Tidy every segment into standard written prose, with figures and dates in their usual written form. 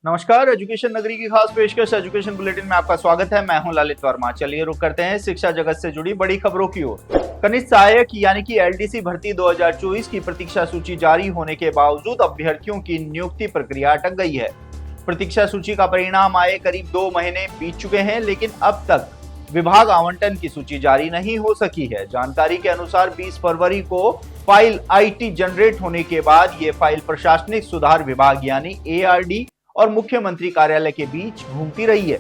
नमस्कार। एजुकेशन नगरी की खास पेशकश एजुकेशन बुलेटिन में आपका स्वागत है। मैं हूं ललित वर्मा। चलिए रुक करते हैं शिक्षा जगत से जुड़ी बड़ी खबरों की ओर। कनिष्ठ सहायक यानी कि एलडीसी भर्ती 2024 की प्रतीक्षा सूची जारी होने के बावजूद अभ्यर्थियों की नियुक्ति प्रक्रिया अटक गई है। प्रतीक्षा सूची का परिणाम आए करीब 2 महीने बीत चुके हैं, लेकिन अब तक विभाग आवंटन की सूची जारी नहीं हो सकी है। जानकारी के अनुसार 20 फरवरी को फाइल आईटी जनरेट होने के बाद ये फाइल प्रशासनिक सुधार विभाग यानी एआरडी और मुख्यमंत्री कार्यालय के बीच घूमती रही है।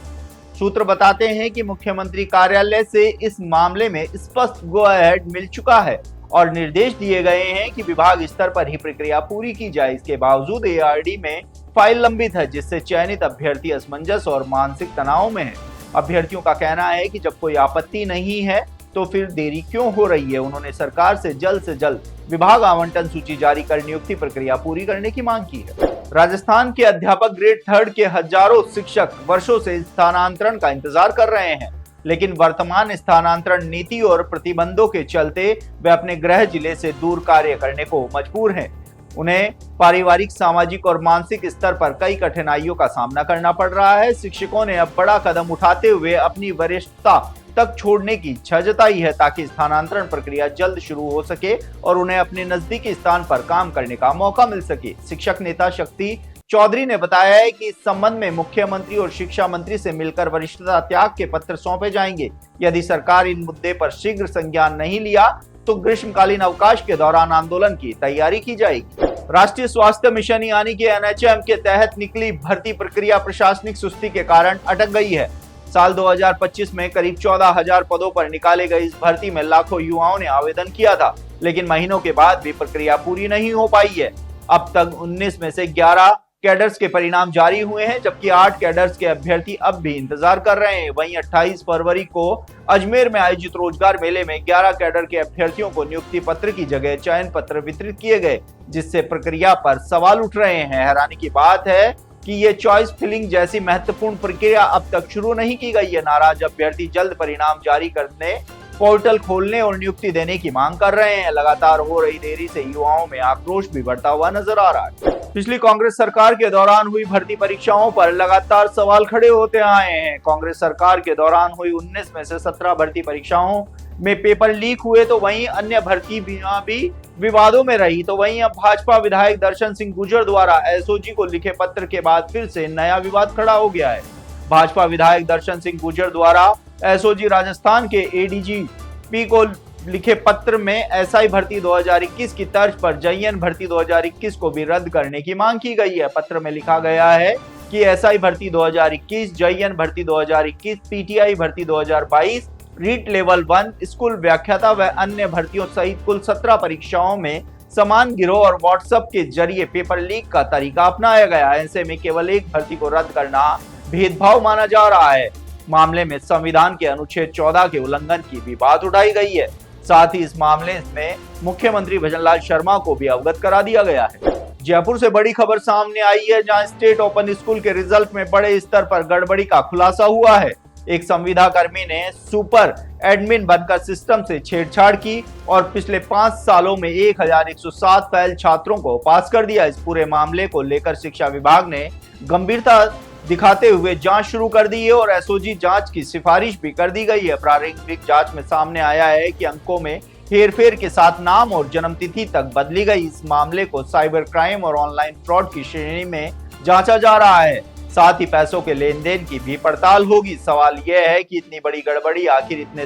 सूत्र बताते हैं कि मुख्यमंत्री कार्यालय से इस मामले में स्पष्ट गो अहेड मिल चुका है और निर्देश दिए गए हैं कि विभाग स्तर पर ही प्रक्रिया पूरी की जाए। इसके बावजूद एआरडी में फाइल लंबित है, जिससे चयनित अभ्यर्थी असमंजस और मानसिक तनाव में है। अभ्यर्थियों का कहना है कि जब कोई आपत्ति नहीं है तो फिर देरी क्यों हो रही है। उन्होंने सरकार से जल्द विभाग आवंटन सूची जारी कर नियुक्ति प्रक्रिया पूरी करने की मांग की है। राजस्थान के अध्यापक ग्रेड 3 के हजारों शिक्षक वर्षों से स्थानांतरण का इंतजार कर रहे हैं, लेकिन वर्तमान स्थानांतरण नीति और प्रतिबंधों के चलते वे अपने गृह जिले से दूर कार्य करने को मजबूर हैं। उन्हें पारिवारिक, सामाजिक और मानसिक स्तर पर कई कठिनाइयों का सामना करना पड़ रहा है। शिक्षकों ने अब बड़ा कदम उठाते हुए अपनी वरिष्ठता तक छोड़ने की इच्छा जताई है, ताकि स्थानांतरण प्रक्रिया जल्द शुरू हो सके और उन्हें अपने नजदीकी स्थान पर काम करने का मौका मिल सके। शिक्षक नेता शक्ति चौधरी ने बताया है कि इस संबंध में मुख्यमंत्री और शिक्षा मंत्री से मिलकर वरिष्ठता त्याग के पत्र सौंपे जाएंगे। यदि सरकार इन मुद्दे पर शीघ्र संज्ञान नहीं लिया तो ग्रीष्मकालीन अवकाश के दौरान आंदोलन की तैयारी की जाएगी। राष्ट्रीय स्वास्थ्य मिशन यानी कि एनएचएम के तहत निकली भर्ती प्रक्रिया प्रशासनिक सुस्ती के कारण अटक गई है। साल 2025 में करीब 14,000 पदों पर निकाले गए इस भर्ती में लाखों युवाओं ने आवेदन किया था, लेकिन महीनों के बाद भी प्रक्रिया पूरी नहीं हो पाई है। अब तक 19 में से 11 कैडर्स के परिणाम जारी हुए हैं, जबकि 8 कैडर्स के अभ्यर्थी अब भी इंतजार कर रहे हैं। वहीं 28 फरवरी को अजमेर में आयोजित रोजगार मेले में 11 कैडर के अभ्यर्थियों को नियुक्ति पत्र की जगह चयन पत्र वितरित किए गए, जिससे प्रक्रिया पर सवाल उठ रहे हैं। हैरानी की बात है कि ये चॉइस फिलिंग जैसी महत्वपूर्ण प्रक्रिया अब तक शुरू नहीं की गई है। नाराज अभ्यर्थी जल्द परिणाम जारी करने, पोर्टल खोलने और नियुक्ति देने की मांग कर रहे हैं। लगातार हो रही देरी से युवाओं में आक्रोश भी बढ़ता हुआ नजर आ रहा है। पिछली कांग्रेस सरकार के दौरान हुई भर्ती परीक्षाओं पर लगातार सवाल खड़े होते आए हैं। कांग्रेस सरकार के दौरान हुई 19 में से 17 भर्ती परीक्षाओं में पेपर लीक हुए, तो वहीं अन्य भर्ती भी विवादों में रही। तो वहीं अब भाजपा विधायक दर्शन सिंह गुर्जर द्वारा एसओजी को लिखे पत्र के बाद फिर से नया विवाद खड़ा हो गया है। भाजपा विधायक दर्शन सिंह गुर्जर द्वारा एसओजी राजस्थान के एडीजीपी को लिखे पत्र में एसआई भर्ती 2021 की तर्ज पर जेईएन भर्ती 2021 को भी रद्द करने की मांग की गई है। पत्र में लिखा गया है कि एसआई भर्ती 2021, जेईएन भर्ती 2021, पीटीआई भर्ती 2022, रीट लेवल 1, स्कूल व्याख्याता व अन्य भर्तियों सहित कुल 17 परीक्षाओं में समान गिरोह और व्हाट्सएप के जरिए पेपर लीक का तरीका अपनाया गया है। ऐसे में केवल एक भर्ती को रद्द करना भेदभाव माना जा रहा है। मामले में संविधान के अनुच्छेद 14 के उल्लंघन की भी बात उठाई गई है। साथ ही इस मामले में मुख्यमंत्री भजनलाल शर्मा को भी अवगत करा दिया गया है। जयपुर से बड़ी खबर सामने आई है, जहां स्टेट ओपन स्कूल के रिजल्ट में बड़े स्तर पर गड़बड़ी का खुलासा हुआ है। एक संविदा कर्मी ने सुपर एडमिन बनकर सिस्टम से छेड़छाड़ की और पिछले 5 सालों में 1107 फेल छात्रों को पास कर दिया। इस पूरे मामले को लेकर शिक्षा विभाग ने गंभीरता दिखाते हुए जांच शुरू कर दी है और एसओजी जांच की सिफारिश भी कर दी गई है। प्रारंभिक जांच में सामने आया है कि अंकों में हेरफेर के साथ नाम और जन्मतिथि तक बदली गई। इस मामले को साइबर क्राइम और ऑनलाइन फ्रॉड की श्रेणी में जांचा जा रहा है। साथ ही पैसों के लेन देन की भी पड़ताल होगी। सवाल यह है कि इतनी बड़ी गड़बड़ी आखिर इतने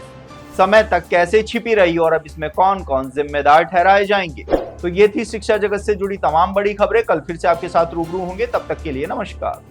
समय तक कैसे छिपी रही और अब इसमें कौन कौन जिम्मेदार ठहराए जाएंगे। तो ये थी शिक्षा जगत से जुड़ी तमाम बड़ी खबरें। कल फिर से आपके साथ रूबरू होंगे, तब तक के लिए नमस्कार।